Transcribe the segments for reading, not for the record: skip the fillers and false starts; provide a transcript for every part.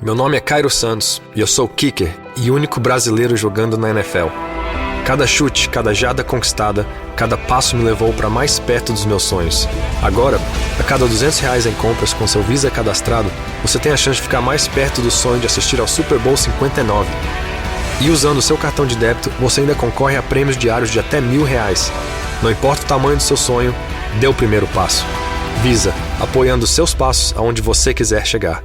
Meu nome é Cairo Santos e eu sou kicker e único brasileiro jogando na NFL. Cada chute, cada jarda conquistada, cada passo me levou para mais perto dos meus sonhos. Agora, a cada R$200 em compras com seu Visa cadastrado, você tem a chance de ficar mais perto do sonho de assistir ao Super Bowl 59. E usando o seu cartão de débito, você ainda concorre a prêmios diários de até R$1.000. Não importa o tamanho do seu sonho, dê o primeiro passo. Visa, apoiando seus passos aonde você quiser chegar.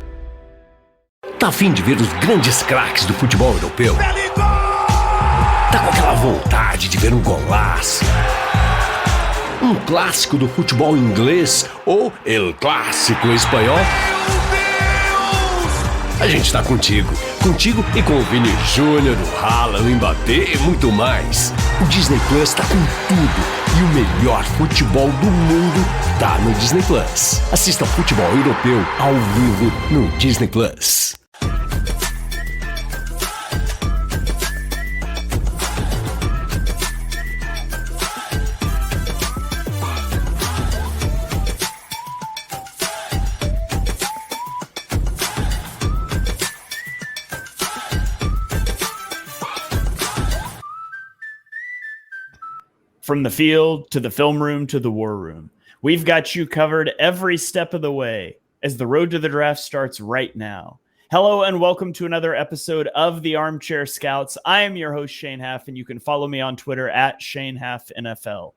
Tá a fim de ver os grandes craques do futebol europeu? Tá com aquela vontade de ver um golaço? Um clássico do futebol inglês ou El Clássico espanhol? A gente tá contigo e com o Vini Júnior, o Haaland, o Mbappé e muito mais. O Disney Plus tá com tudo e o melhor futebol do mundo tá no Disney Plus. Assista ao futebol europeu ao vivo no Disney Plus. From the field to the film room to the war room, we've got you covered every step of the way as the road to the draft starts right now. Hello and welcome to another episode of the Armchair Scouts. I am your host, Shane Haff, and you can follow me on Twitter at ShaneHaffNFL.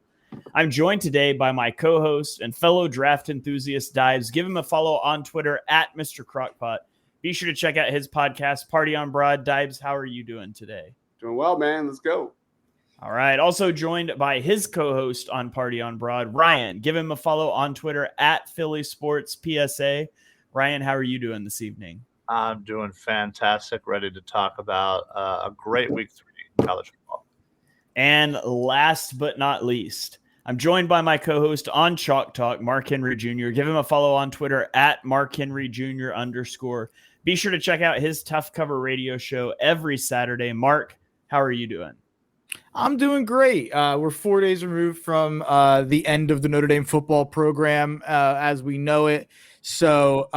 I'm joined today by my co-host and fellow draft enthusiast, Dives. Give him a follow on Twitter at Mr. Crockpot. Be sure to check out his podcast, Party on Broad. Dives, how are you doing today? Doing well, man. Let's go. All right. Also joined by his co-host on Party on Broad, Ryan. Give him a follow on Twitter at Philly Sports PSA. Ryan, how are you doing this evening? I'm doing fantastic. Ready to talk about a great week 3 in college football. And last but not least, I'm joined by my co-host on Chalk Talk, Mark Henry Jr. Give him a follow on Twitter at Mark Henry Jr. _. Be sure to check out his Tough Cover radio show every Saturday. Mark, how are you doing? I'm doing great. We're 4 days removed from the end of the Notre Dame football program as we know it. So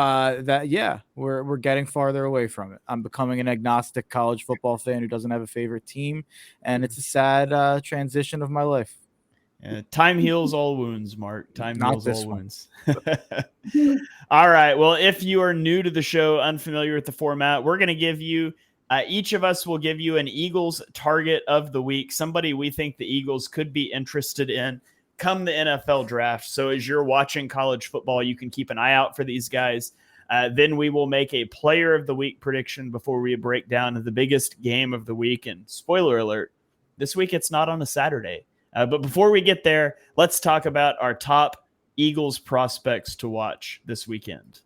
we're getting farther away from it. I'm becoming an agnostic college football fan who doesn't have a favorite team, and it's a sad transition of my life. Time heals all wounds, Mark. Time heals all wounds. All right. Well, if you are new to the show, unfamiliar with the format, we're going to give you each of us will give you an Eagles target of the week, somebody we think the Eagles could be interested in come the NFL draft. So as you're watching college football, you can keep an eye out for these guys. Then we will make a player of the week prediction before we break down the biggest game of the week. And spoiler alert, this week it's not on a Saturday. But before we get there, let's talk about our top Eagles prospects to watch this weekend.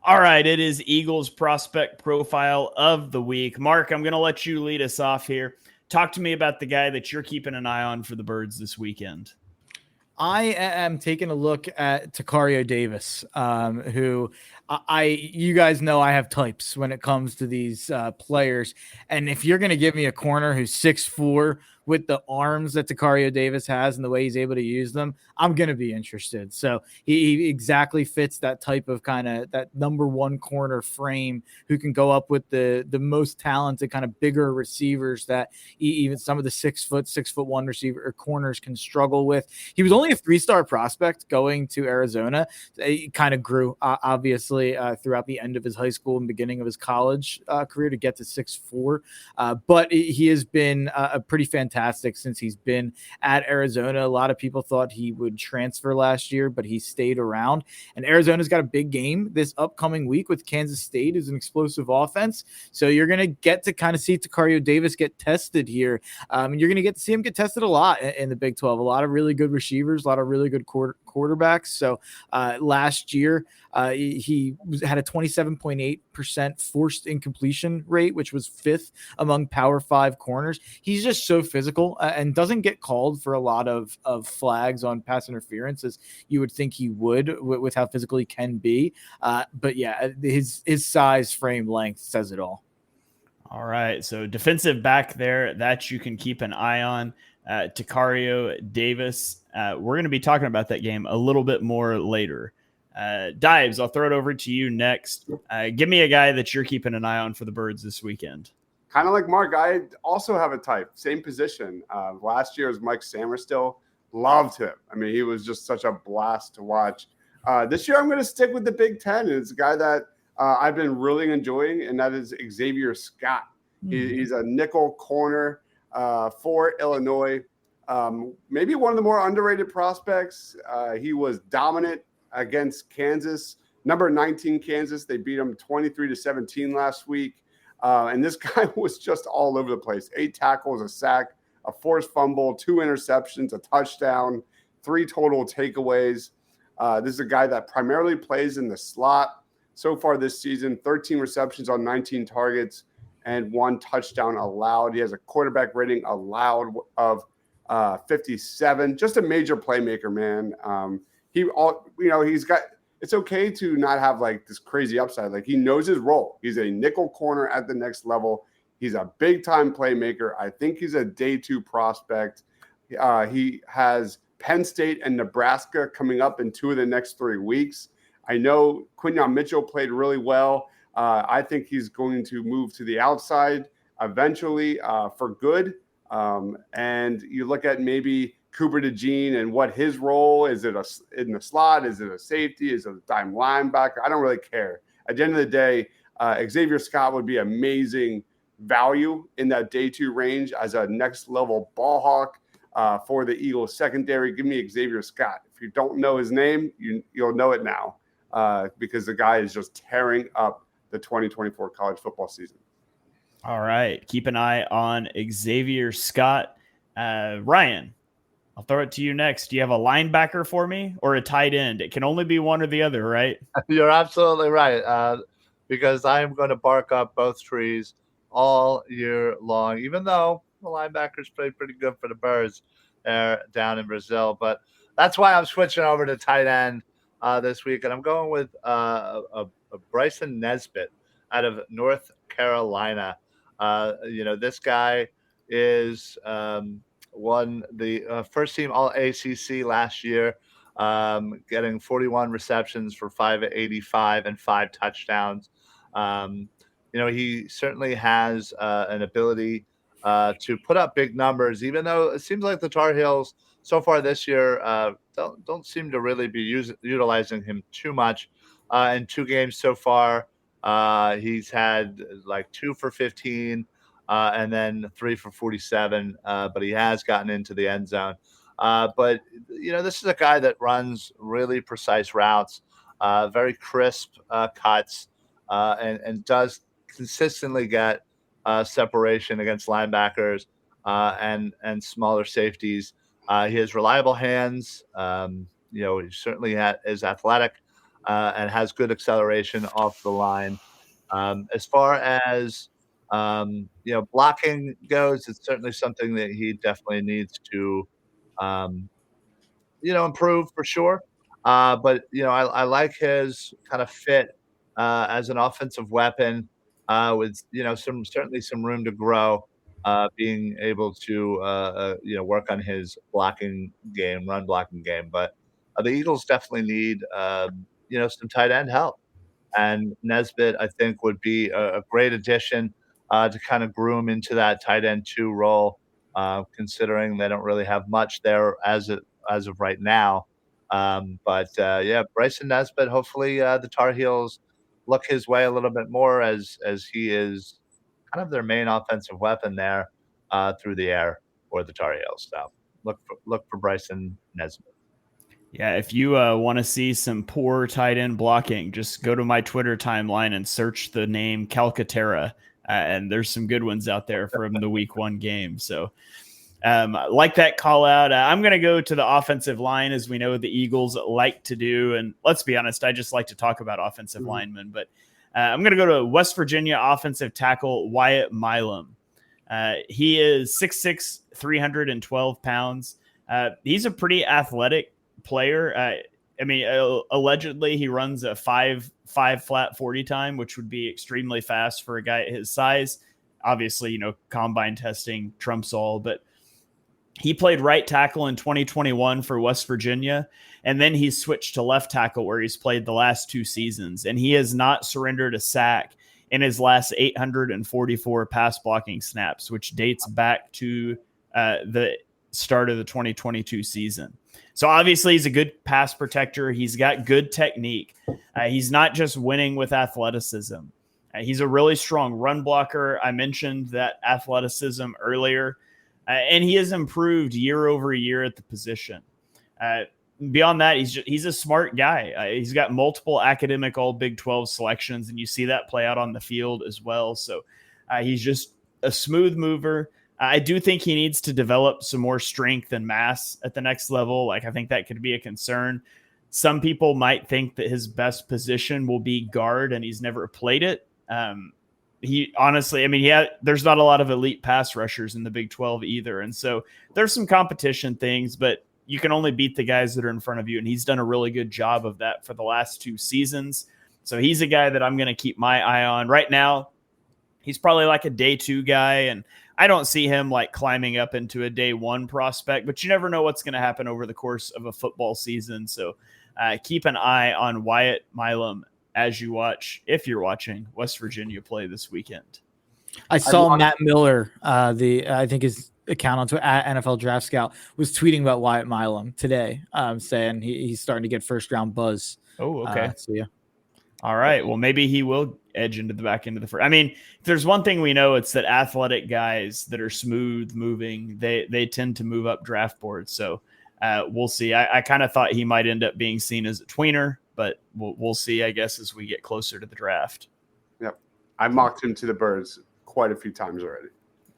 All right, it is Eagles prospect profile of the week. Mark, I'm going to let you lead us off here. Talk to me about the guy that you're keeping an eye on for the Birds this weekend. I am taking a look at Tacario Davis, who you guys know I have types when it comes to these players. And if you're going to give me a corner who's 6'4", with the arms that Tacario Davis has and the way he's able to use them, I'm going to be interested. So he exactly fits that type of kind of that number one corner frame who can go up with the most talented kind of bigger receivers that even some of the 6'1" receiver or corners can struggle with. He was only a 3-star prospect going to Arizona. He kind of grew obviously throughout the end of his high school and beginning of his college career to get to 6'4", but he has been a pretty fantastic since he's been at Arizona. A lot of people thought he would transfer last year, but he stayed around. And Arizona's got a big game this upcoming week with Kansas State as an explosive offense. So you're going to get to kind of see Tacario Davis get tested here. And you're going to get to see him get tested a lot in the Big 12. A lot of really good receivers, a lot of really good quarterbacks. So last year, he had a 27.8% forced incompletion rate, which was 5th among Power 5 corners. He's just so physical and doesn't get called for a lot of flags on pass interference as you would think he would with how physical he can be. But yeah, his size, frame, length says it all. All right. So defensive back there that you can keep an eye on. Tacario Davis. We're going to be talking about that game a little bit more later. Dives, I'll throw it over to you next. Give me a guy that you're keeping an eye on for the Birds this weekend. Kind of like Mark, I also have a type, same position. Last year was Mike Samerstill. Loved him. I mean, he was just such a blast to watch. This year, I'm going to stick with the Big Ten. It's a guy that I've been really enjoying, and that is Xavier Scott. He's a nickel corner for Illinois. Maybe one of the more underrated prospects. He was dominant against Kansas, number 19 Kansas. They beat him 23-17 last week. And this guy was just all over the place. 8 tackles, a sack, a forced fumble, 2 interceptions, a touchdown, 3 total takeaways. This is a guy that primarily plays in the slot. So far this season, 13 receptions on 19 targets and 1 touchdown allowed. He has a quarterback rating allowed of 57. Just a major playmaker, man. He's got. It's okay to not have like this crazy upside. Like he knows his role. He's a nickel corner at the next level. He's a big time playmaker. I think he's a day 2 prospect. He has Penn State and Nebraska coming up in 2 of the next 3 weeks. I know Quinyon Mitchell played really well. I think he's going to move to the outside eventually for good. And you look at maybe Cooper DeJean and what his role is. It in the slot? Is it a safety? Is it a dime linebacker? I don't really care. At the end of the day, Xavier Scott would be amazing value in that day 2 range as a next level ball hawk for the Eagles secondary. Give me Xavier Scott. If you don't know his name, you'll know it now because the guy is just tearing up the 2024 college football season. All right. Keep an eye on Xavier Scott. Ryan, I'll throw it to you next. Do you have a linebacker for me or a tight end? It can only be one or the other, right? You're absolutely right. Because I am going to bark up both trees all year long, even though the linebackers played pretty good for the Birds down in Brazil. But that's why I'm switching over to tight end this week. And I'm going with a Bryson Nesbit out of North Carolina. This guy is won the first team All ACC last year, getting 41 receptions for 585 and 5 touchdowns. He certainly has an ability to put up big numbers, even though it seems like the Tar Heels so far this year don't seem to really be utilizing him too much. In 2 games so far, he's had like 2 for 15 and then 3 for 47, but he has gotten into the end zone. But this is a guy that runs really precise routes, very crisp cuts, and does consistently get separation against linebackers and smaller safeties. He has reliable hands. He certainly is athletic and has good acceleration off the line. As far as blocking goes, it's certainly something that he definitely needs to improve for sure. But I like his kind of fit as an offensive weapon with some room to grow, being able to work on his blocking game, run blocking game. But the Eagles definitely need some tight end help, and Nesbit I think would be a great addition to kind of groom into that tight end 2 role, considering they don't really have much there as of right now. Bryson Nesbit, hopefully the Tar Heels look his way a little bit more as he is kind of their main offensive weapon there through the air for the Tar Heels. So look for Bryson Nesbit. Yeah, if you want to see some poor tight end blocking, just go to my Twitter timeline and search the name Calcaterra, and there's some good ones out there from the Week 1 game. So Like that call out. I'm going to go to the offensive line, as we know the Eagles like to do. And let's be honest, I just like to talk about offensive linemen. But I'm going to go to West Virginia offensive tackle Wyatt Milum. He is 6'6", 312 pounds. He's a pretty athletic player. Allegedly he runs a 5.5 flat 40 time, which would be extremely fast for a guy at his size. Obviously, combine testing trumps all, but he played right tackle in 2021 for West Virginia, and then he switched to left tackle where he's played the last 2 seasons, and he has not surrendered a sack in his last 844 pass blocking snaps, which dates back to the start of the 2022 season. So obviously he's a good pass protector. He's got good technique. He's not just winning with athleticism. He's a really strong run blocker. I mentioned that athleticism earlier, and he has improved year over year at the position. Beyond that, he's a smart guy. He's got multiple academic all Big 12 selections, and you see that play out on the field as well. So he's just a smooth mover. I do think he needs to develop some more strength and mass at the next level. I think that could be a concern. Some people might think that his best position will be guard, and he's never played it. He honestly, there's not a lot of elite pass rushers in the Big 12 either. And so there's some competition things, but you can only beat the guys that are in front of you. And he's done a really good job of that for the last 2 seasons. So he's a guy that I'm going to keep my eye on right now. He's probably like a day 2 guy, and I don't see him climbing up into a day 1 prospect, but you never know what's going to happen over the course of a football season. So keep an eye on Wyatt Milum as you watch, if you're watching West Virginia play this weekend. I saw Matt Miller, I think his account on at NFL Draft Scout, was tweeting about Wyatt Milum today, saying he's starting to get first round buzz. Oh, okay. So yeah. All right. Well, maybe he will edge into the back end of the first. If there's one thing we know, it's that athletic guys that are smooth moving, they tend to move up draft boards. So we'll see. I kind of thought he might end up being seen as a tweener, but we'll see, I guess, as we get closer to the draft. Yep. I mocked him to the birds quite a few times already.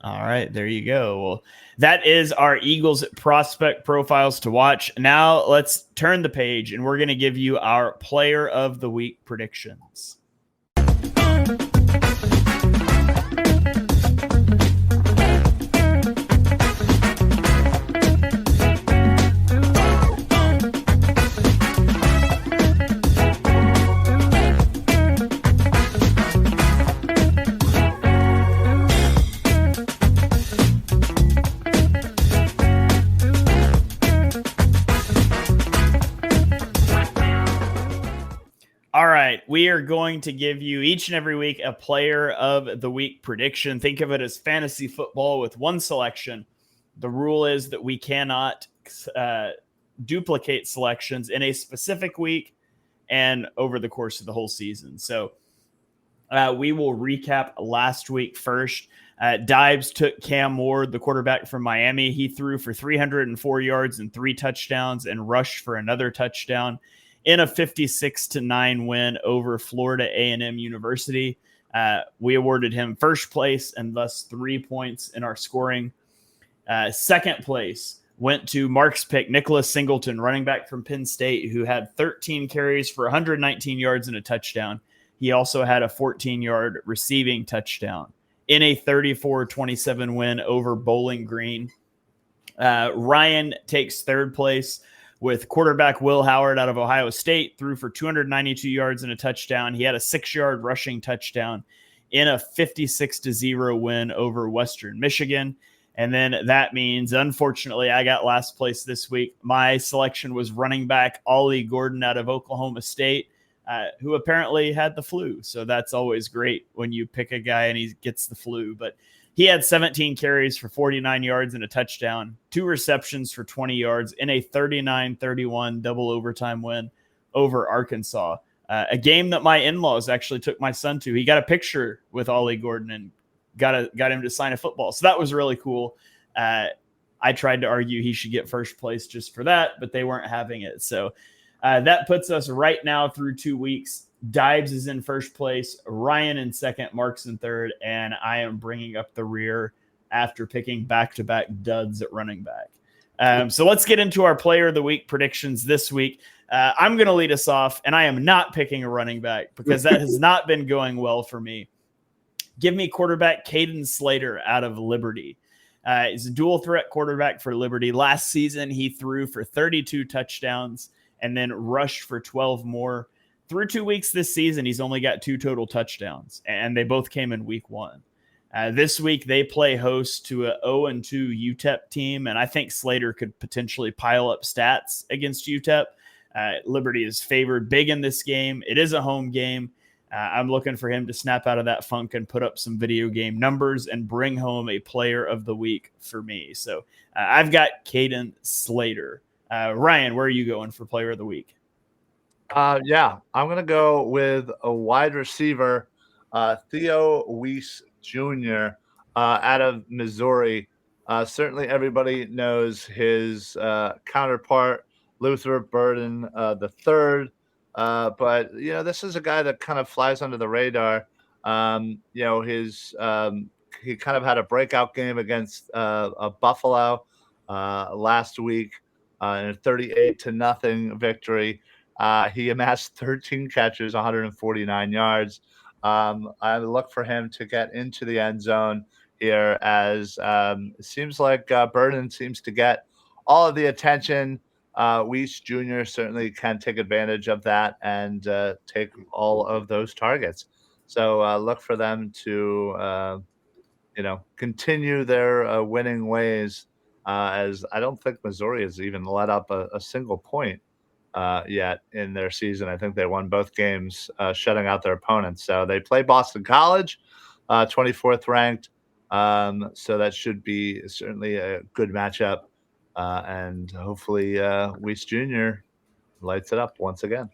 All right, there you go. Well, that is our Eagles prospect profiles to watch. Now let's turn the page, and we're going to give you our player of the week predictions. All right, we are going to give you each and every week a player of the week prediction. Think of it as fantasy football with one selection. The rule is that we cannot duplicate selections in a specific week and over the course of the whole season. So we will recap last week first. Dibes took Cam Ward, the quarterback from Miami. He threw for 304 yards and 3 touchdowns and rushed for another touchdown in a 56-9 win over Florida A&M University. We awarded him first place and thus 3 points in our scoring. Second place went to Mark's pick, Nicholas Singleton, running back from Penn State, who had 13 carries for 119 yards and a touchdown. He also had a 14-yard receiving touchdown in a 34-27 win over Bowling Green. Ryan takes third place with quarterback Will Howard out of Ohio State, threw for 292 yards and a touchdown. He had a 6-yard rushing touchdown in a 56-0 win over Western Michigan. And then that means, unfortunately, I got last place this week. My selection was running back Ollie Gordon out of Oklahoma State, who apparently had the flu. So that's always great when you pick a guy and he gets the flu. But he had 17 carries for 49 yards and a touchdown, 2 receptions for 20 yards in a 39-31 double overtime win over Arkansas. A game that my in-laws actually took my son to. He got a picture with Ollie Gordon and got him to sign a football. So that was really cool. I tried to argue he should get first place just for that, but they weren't having it. So that puts us right now through 2 weeks. Dibes is in first place, Ryan in second, Mark's in third, and I am bringing up the rear after picking back-to-back duds at running back. So let's get into our player of the week predictions this week. I'm going to lead us off, and I am not picking a running back because that has not been going well for me. Give me quarterback Caden Slater out of Liberty. He's a dual threat quarterback for Liberty. Last season, he threw for 32 touchdowns and then rushed for 12 more. Through 2 weeks this season, he's only got 2 total touchdowns, and they both came in week 1. This week, they play host to a 0-2 UTEP team, and I think Slater could potentially pile up stats against UTEP. Liberty is favored big in this game. It is a home game. I'm looking for him to snap out of that funk and put up some video game numbers and bring home a player of the week for me. So I've got Caden Slater. Ryan, where are you going for player of the week? Yeah, I'm going to go with a wide receiver, Theo Weiss Jr. Out of Missouri. Certainly everybody knows his counterpart, Luther Burden the third. But, this is a guy that kind of flies under the radar. He kind of had a breakout game against Buffalo last week in a 38-0 victory. He amassed 13 catches, 149 yards. I look for him to get into the end zone here as it seems like Burden seems to get all of the attention. Weiss Jr. certainly can take advantage of that and take all of those targets. So look for them to, continue their winning ways as I don't think Missouri has even let up a single point yet in their season. I think they won both games, shutting out their opponents. So they play Boston College, 24th ranked. So that should be certainly a good matchup. And hopefully Weiss Jr. lights it up once again.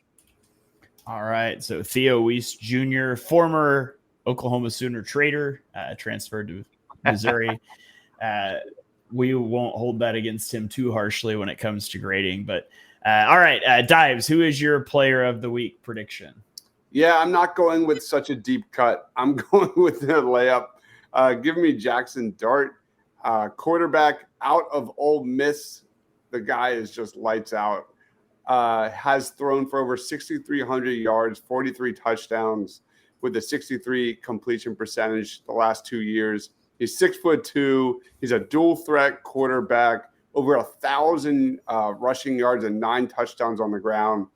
All right. So Theo Weiss Jr., former Oklahoma Sooner trader, transferred to Missouri. We won't hold that against him too harshly when it comes to grading. But all right, Dives, who is your player of the week prediction? Yeah, I'm not going with such a deep cut. I'm going with the layup. Give me Jackson Dart, quarterback out of Ole Miss. The guy is just lights out. Has thrown for over 6,300 yards, 43 touchdowns with a 63 completion percentage the last 2 years. He's 6'2". He's a dual threat quarterback, over 1,000 rushing yards and 9 touchdowns on the ground.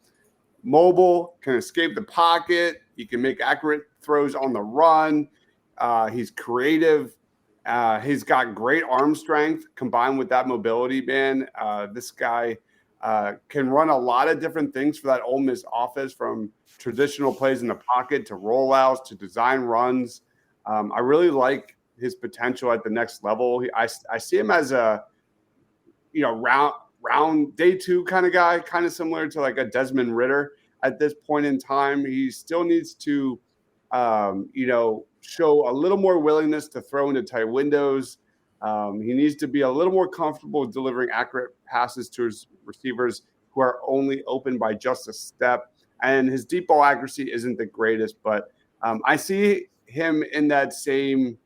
Mobile, can escape the pocket. He can make accurate throws on the run. He's creative. He's got great arm strength combined with that mobility, man. This guy can run a lot of different things for that Ole Miss offense, from traditional plays in the pocket to rollouts to design runs. I really like his potential at the next level. I see him as a round day 2 kind of guy, kind of similar to like a Desmond Ridder at this point in time. He still needs to show a little more willingness to throw into tight windows. He needs to be a little more comfortable delivering accurate passes to his receivers who are only open by just a step. And his deep ball accuracy isn't the greatest, but I see him in that same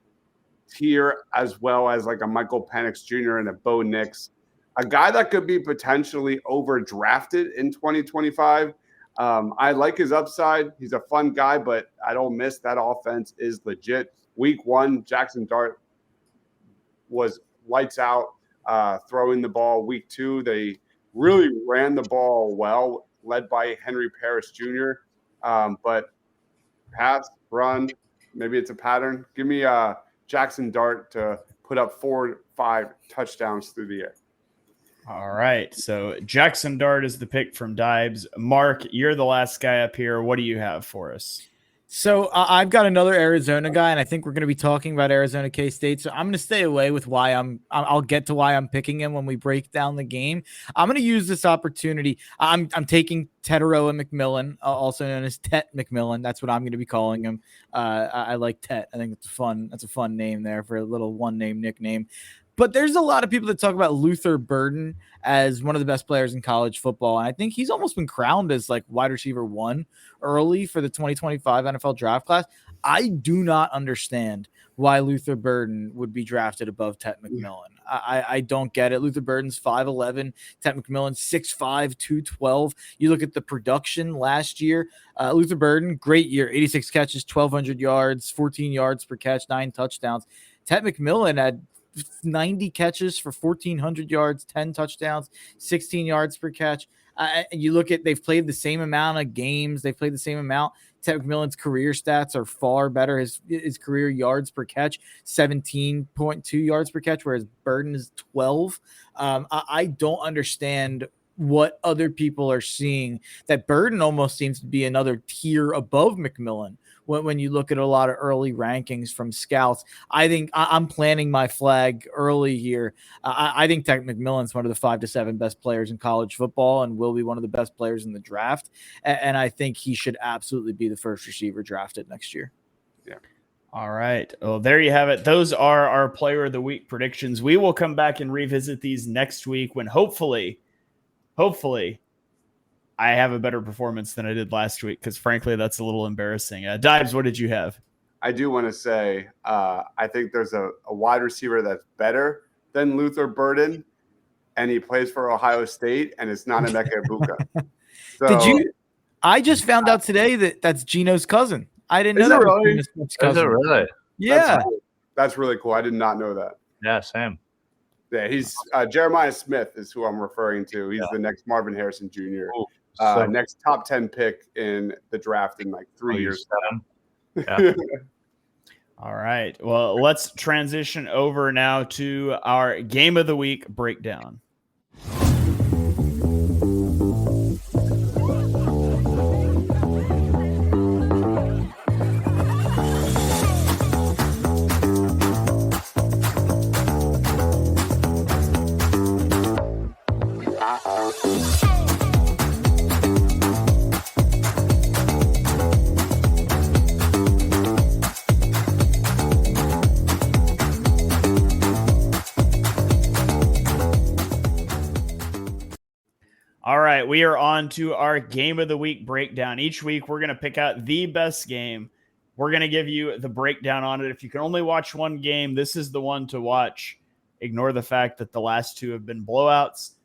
tier as well as like a Michael Penix Jr. and a Bo Nix, a guy that could be potentially overdrafted in 2025. I like his upside. He's a fun guy, but I don't miss that offense is legit. Week 1, Jackson Dart was lights out throwing the ball. Week 2, they really ran the ball well, led by Henry Parrish Jr. But pass, run, maybe it's a pattern. Give me Jackson Dart to put up 4 or 5 touchdowns through the air. All right. So Jackson Dart is the pick from Dibes. Mark, you're the last guy up here. What do you have for us? So I've got another Arizona guy, and I think we're going to be talking about Arizona K-State. So I'm going to stay away with why I'll get to why I'm picking him when we break down the game. I'm going to use this opportunity. I'm taking Teteroa McMillan, also known as Tet McMillan. That's what I'm going to be calling him. I like Tet. I think that's a fun name there for a little one-name nickname. But there's a lot of people that talk about Luther Burden as one of the best players in college football. And I think he's almost been crowned as like wide receiver 1 early for the 2025 NFL draft class. I do not understand why Luther Burden would be drafted above Tet McMillan. I don't get it. Luther Burden's 5'11", Tet McMillan 6'5", 212. You look at the production last year. Luther Burden, great year, 86 catches, 1,200 yards, 14 yards per catch, 9 touchdowns. Tet McMillan had 90 catches for 1,400 yards, 10 touchdowns, 16 yards per catch. You look at, they've played the same amount of games. They've played the same amount. Tet McMillan's career stats are far better. His career yards per catch, 17.2 yards per catch, whereas Burden is 12. I don't understand what other people are seeing, that Burden almost seems to be another tier above McMillan. When you look at a lot of early rankings from scouts, I think I'm planting my flag early here. I think Tet McMillan's one of the 5 to 7 best players in college football and will be one of the best players in the draft. And I think he should absolutely be the first receiver drafted next year. Yeah. All right. Well, there you have it. Those are our player of the week predictions. We will come back and revisit these next week when hopefully I have a better performance than I did last week, because frankly, that's a little embarrassing. Dives, what did you have? I do want to say I think there's a wide receiver that's better than Luther Burden, and he plays for Ohio State, and it's not Emeka Egbuka. So, I just found out today that that's Gino's cousin. I didn't know that. Really? Is it really? Yeah. That's really cool. I did not know that. Yeah, same. Yeah, he's Jeremiah Smith is who I'm referring to. He's the next Marvin Harrison Jr. Next top 10 pick in the draft in like 3 years. Yeah. All right. Well, let's transition over now to our game of the week breakdown. All right, we are on to our game of the week breakdown. Each week, we're going to pick out the best game. We're going to give you the breakdown on it. If you can only watch one game, this is the one to watch. Ignore the fact that the last two have been blowouts.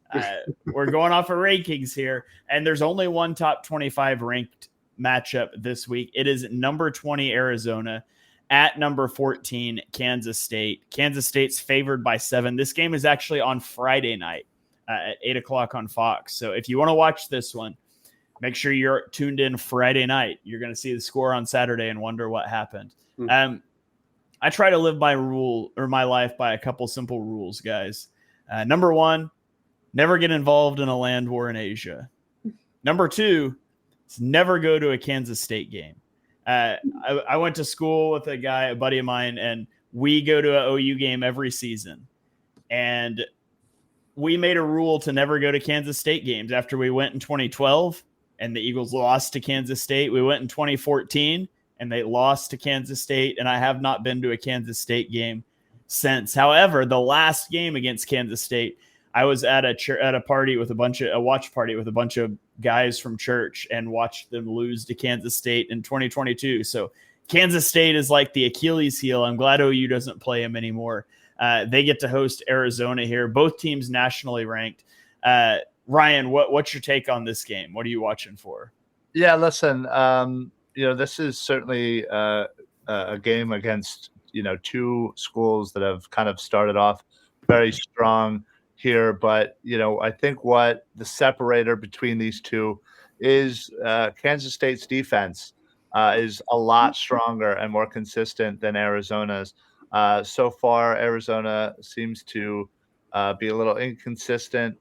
We're going off of rankings here, and there's only one top 25 ranked matchup this week. It is number 20 Arizona at number 14 Kansas State. Kansas State's favored by 7. This game is actually on Friday night at 8 o'clock on Fox. So if you want to watch this one, make sure you're tuned in Friday night. You're going to see the score on Saturday and wonder what happened. I try to live by my life by a couple simple rules, guys. Number 1, never get involved in a land war in Asia. Number 2, never go to a Kansas State game. I went to school with a buddy of mine, and we go to an OU game every season. And we made a rule to never go to Kansas State games after we went in 2012 and the Eagles lost to Kansas State. We went in 2014 and they lost to Kansas State. And I have not been to a Kansas State game since. However, the last game against Kansas State, I was at a party with a watch party with a bunch of guys from church and watched them lose to Kansas State in 2022. So Kansas State is like the Achilles heel. I'm glad OU doesn't play them anymore. They get to host Arizona here. Both teams nationally ranked. Ryan, what's your take on this game? What are you watching for? Yeah, listen, this is certainly a game against, two schools that have kind of started off very strong here. But, I think what the separator between these two is Kansas State's defense is a lot stronger and more consistent than Arizona's. So far, Arizona seems to be a little inconsistent,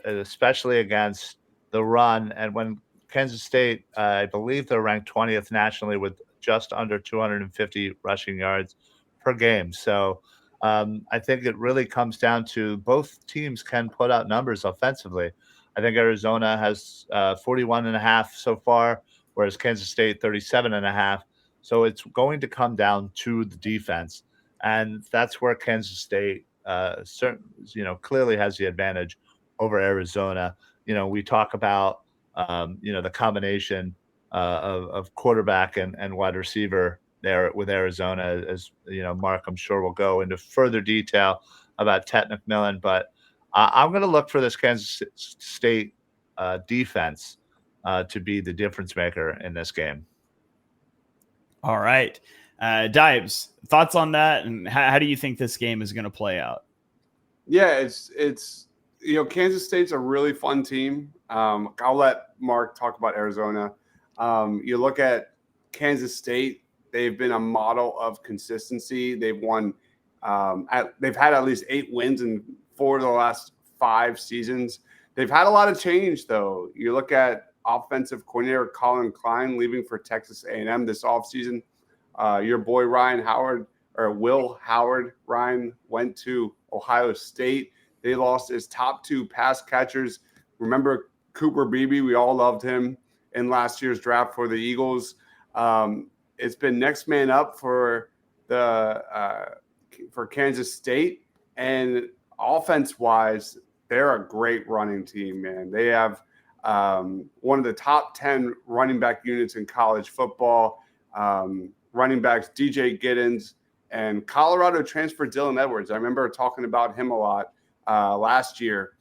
especially against the run. And when Kansas State, I believe they're ranked 20th nationally with just under 250 rushing yards per game. So I think it really comes down to both teams can put out numbers offensively. I think Arizona has 41.5 so far, whereas Kansas State 37.5. So it's going to come down to the defense, and that's where Kansas State, clearly has the advantage over Arizona. We talk about, the combination of quarterback and wide receiver there with Arizona. As you know, Mark, I'm sure will go into further detail about Tet McMillan, but I'm going to look for this Kansas State defense to be the difference maker in this game. All right. Dibes, thoughts on that, and how do you think this game is going to play out? Yeah, it's Kansas State's a really fun team. I'll let Mark talk about Arizona. You look at Kansas State; they've been a model of consistency. They've won. They've had at least 8 wins in 4 of the last 5 seasons. They've had a lot of change, though. You look at offensive coordinator Colin Klein leaving for Texas A&M this offseason. Your boy Will Howard Ryan went to Ohio State. They lost his top 2 pass catchers. Remember Cooper Beebe? We all loved him in last year's draft for the Eagles. It's been next man up for Kansas State, and offense-wise, they're a great running team, man. They have one of the top 10 running back units in college football. Running backs DJ Giddens and Colorado transfer Dylan Edwards. I remember talking about him a lot last year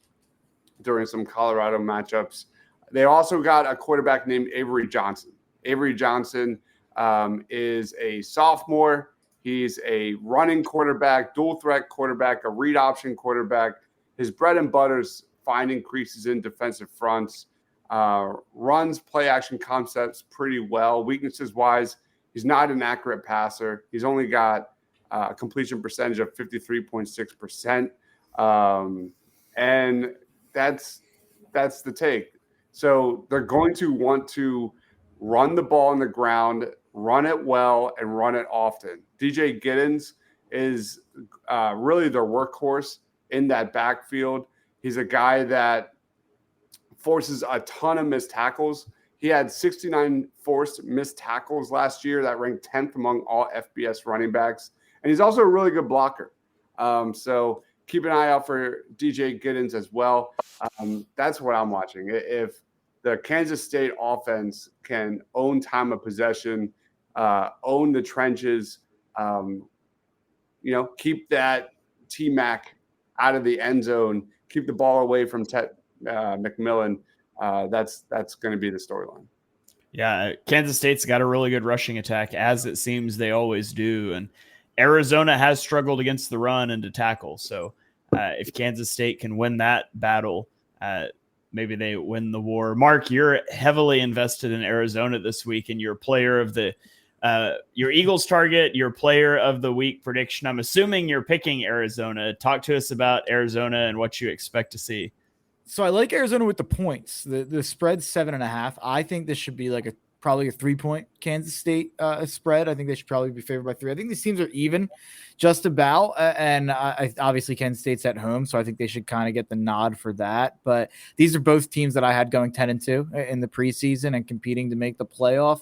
during some Colorado matchups. They also got a quarterback named Avery Johnson. Avery Johnson is a sophomore. He's a running quarterback, dual threat quarterback, a read option quarterback. His bread and butter is finding creases in defensive fronts, runs play action concepts pretty well. Weaknesses wise, he's not an accurate passer. He's only got a completion percentage of 53.6%. And that's the take. So they're going to want to run the ball on the ground, run it well, and run it often. DJ Giddens is really their workhorse in that backfield. He's a guy that forces a ton of missed tackles. He had 69 forced missed tackles last year. That ranked 10th among all FBS running backs. And he's also a really good blocker. So keep an eye out for DJ Giddens as well. That's what I'm watching. If the Kansas State offense can own time of possession, own the trenches, keep that T-Mac out of the end zone, keep the ball away from Tet McMillan, that's going to be the storyline. Yeah, Kansas State's got a really good rushing attack, as it seems they always do. And Arizona has struggled against the run and to tackle. So if Kansas State can win that battle, maybe they win the war. Mark, you're heavily invested in Arizona this week, and you're player of the your Eagles target, your player of the week prediction. I'm assuming you're picking Arizona. Talk to us about Arizona and what you expect to see. So I like Arizona with the points. The spread's 7.5. I think this should be like probably a 3-point Kansas State spread. I think they should probably be favored by 3. I think these teams are even just about, and obviously Kansas State's at home, so I think they should kind of get the nod for that. But these are both teams that I had going 10-2 in the preseason and competing to make the playoff.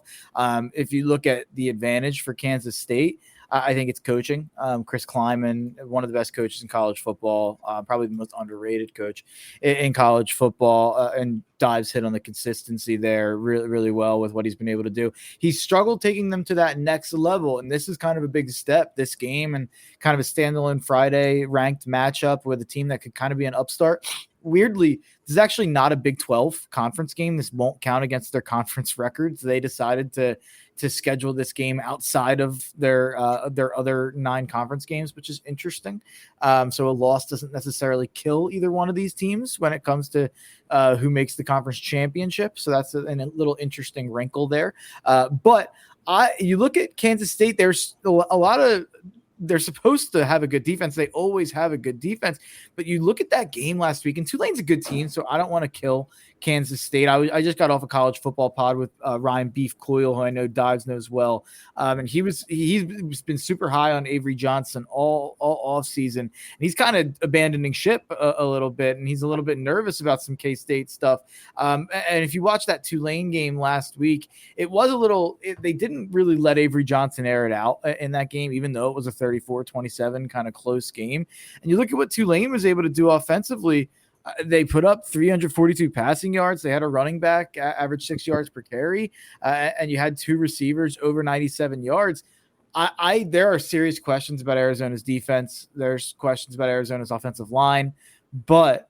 If you look at the advantage for Kansas State, I think it's coaching. Chris Kleiman, one of the best coaches in college football, probably the most underrated coach in college football, and Dives hit on the consistency there really, really well with what he's been able to do. He's struggled taking them to that next level, and this is kind of a big step, this game, and kind of a standalone Friday ranked matchup with a team that could kind of be an upstart. Weirdly, this is actually not a Big 12 conference game. This won't count against their conference records. They decided to schedule this game outside of their other 9 conference games, which is interesting. So a loss doesn't necessarily kill either one of these teams when it comes to who makes the conference championship. So that's a little interesting wrinkle there. But you look at Kansas State, there's a lot of – they're supposed to have a good defense. They always have a good defense. But you look at that game last week, and Tulane's a good team, so I don't want to kill Kansas State. I just got off a college football pod with Ryan Beef Coyle, who I know Dives knows well. And he's been super high on Avery Johnson all off season. And he's kind of abandoning ship a little bit, and he's a little bit nervous about some K-State stuff. And if you watch that Tulane game last week, it was they didn't really let Avery Johnson air it out in that game, even though it was a 34-27 kind of close game. And you look at what Tulane was able to do offensively. They put up 342 passing yards. They had a running back average 6 yards per carry, and you had 2 receivers over 97 yards. There are serious questions about Arizona's defense. There's questions about Arizona's offensive line, but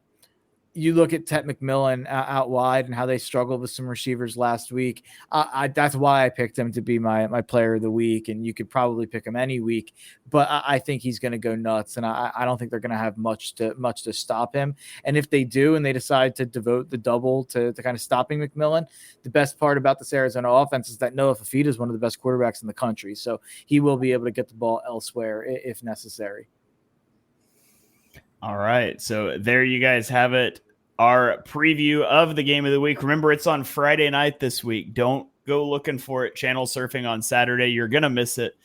you look at Tet McMillan out wide and how they struggled with some receivers last week. That's why I picked him to be my player of the week, and you could probably pick him any week, but I think he's going to go nuts, and I don't think they're going to have much to stop him. And if they do, and they decide to devote the double to kind of stopping McMillan, the best part about this Arizona offense is that Noah Fafita is one of the best quarterbacks in the country, so he will be able to get the ball elsewhere if necessary. All right. So there you guys have it. Our preview of the game of the week. Remember, it's on Friday night this week. Don't go looking for it channel surfing on Saturday. You're going to miss it.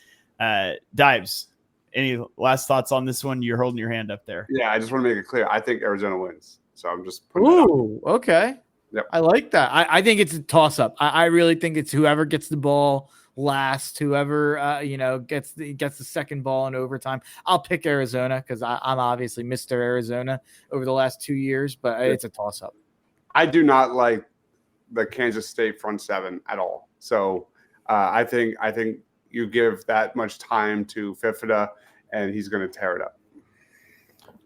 Dives, any last thoughts on this one? You're holding your hand up there. Yeah, I just want to make it clear. I think Arizona wins. So I'm just putting it Ooh, okay. Yep. I like that. I think it's a toss-up. I really think it's whoever gets the ball last, whoever gets the second ball in overtime. I'll pick Arizona because I'm obviously Mr. Arizona over the last 2 years, but it's a toss-up. I do not like the Kansas State front seven at all. So I think you give that much time to Fifita, and he's going to tear it up.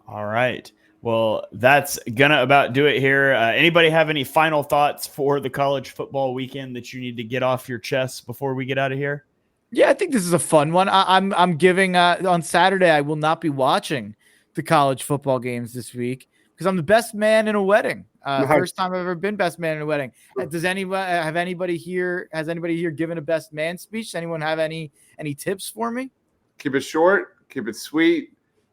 All right. Well, that's gonna about do it here. Anybody have any final thoughts for the college football weekend that you need to get off your chest before we get out of here? Yeah, I think this is a fun one. I'm giving on Saturday. I will not be watching the college football games this week because I'm the best man in a wedding. First time I've ever been best man in a wedding. Has anybody here given a best man speech? Does anyone have any tips for me? Keep it short, keep it sweet,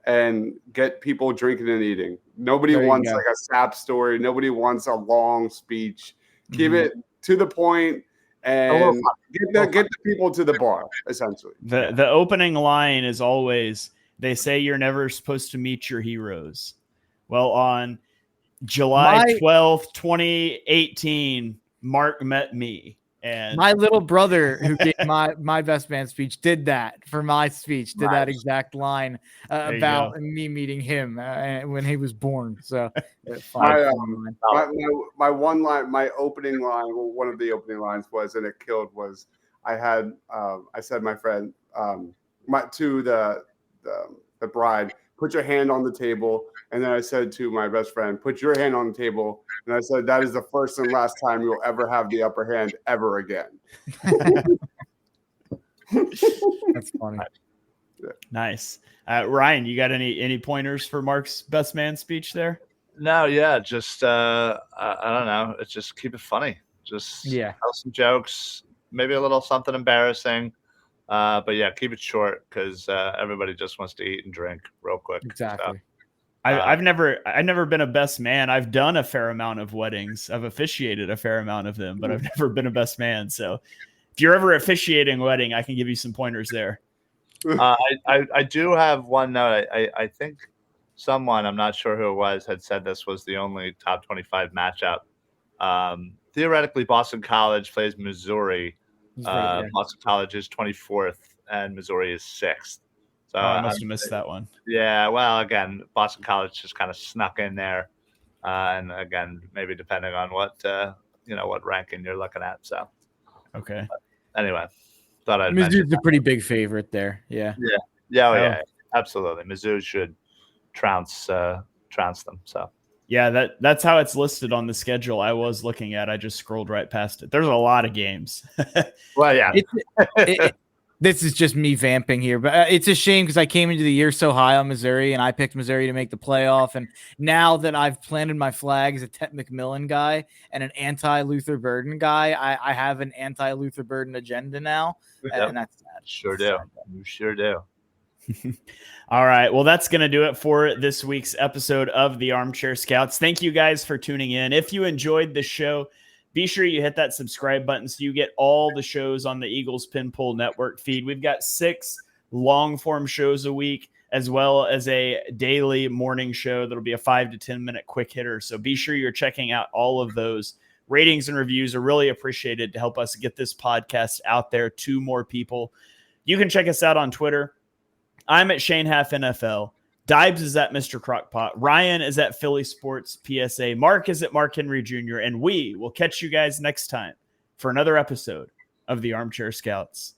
and get people drinking and eating. Nobody wants like a sap story. Nobody wants a long speech. Keep it to the point and get the people to the bar, essentially. The opening line is always, they say you're never supposed to meet your heroes. Well, on July 12th, 2018, Mark met me. And my little brother, who gave my best man speech, did that for my speech. Did that exact line about me meeting him when he was born. So, my one line, my opening line, well, one of the opening lines was, and it killed, was I said my friend to the bride, put your hand on the table. And then I said to my best friend, put your hand on the table. And I said, that is the first and last time you'll ever have the upper hand ever again. That's funny. Nice. Ryan, you got any pointers for Mark's best man speech there? No, yeah. Just, I don't know. It's just keep it funny. Just tell some jokes, maybe a little something embarrassing. But yeah, keep it short because everybody just wants to eat and drink real quick. Exactly. So, I've never been a best man. I've done a fair amount of weddings. I've officiated a fair amount of them, but I've never been a best man. So if you're ever officiating a wedding, I can give you some pointers there. I do have one note. I think someone, I'm not sure who it was, had said this was the only top 25 matchup. Theoretically, Boston College plays Missouri. Boston College is 24th and Missouri is 6th. So I must have missed that one. Yeah, well, again, Boston College just kind of snuck in there, and again, maybe depending on what ranking you're looking at. So, okay. But anyway, thought I'd Mizzou's a pretty big favorite there. Yeah, absolutely. Mizzou should trounce them. So. Yeah, that's how it's listed on the schedule I was looking at. I just scrolled right past it. There's a lot of games. Well, yeah. This is just me vamping here, but it's a shame because I came into the year so high on Missouri, and I picked Missouri to make the playoff. And now that I've planted my flag as a Tet McMillan guy and an anti-Luther Burden guy, I have an anti-Luther Burden agenda now, and that's sad. Sure do. You sure do. All right. Well, that's going to do it for this week's episode of the Armchair Scouts. Thank you guys for tuning in. If you enjoyed the show, be sure you hit that subscribe button so you get all the shows on the Eagles Pinpool Network feed. We've got 6 long-form shows a week, as well as a daily morning show that'll be a 5 to 10 minute quick hitter. So be sure you're checking out all of those. Ratings and reviews are really appreciated to help us get this podcast out there to more people. You can check us out on Twitter. I'm at Shane Half NFL. Dibes is at Mr. Crockpot. Ryan is at Philly Sports PSA. Mark is at Mark Henry Jr. And we will catch you guys next time for another episode of the Armchair Scouts.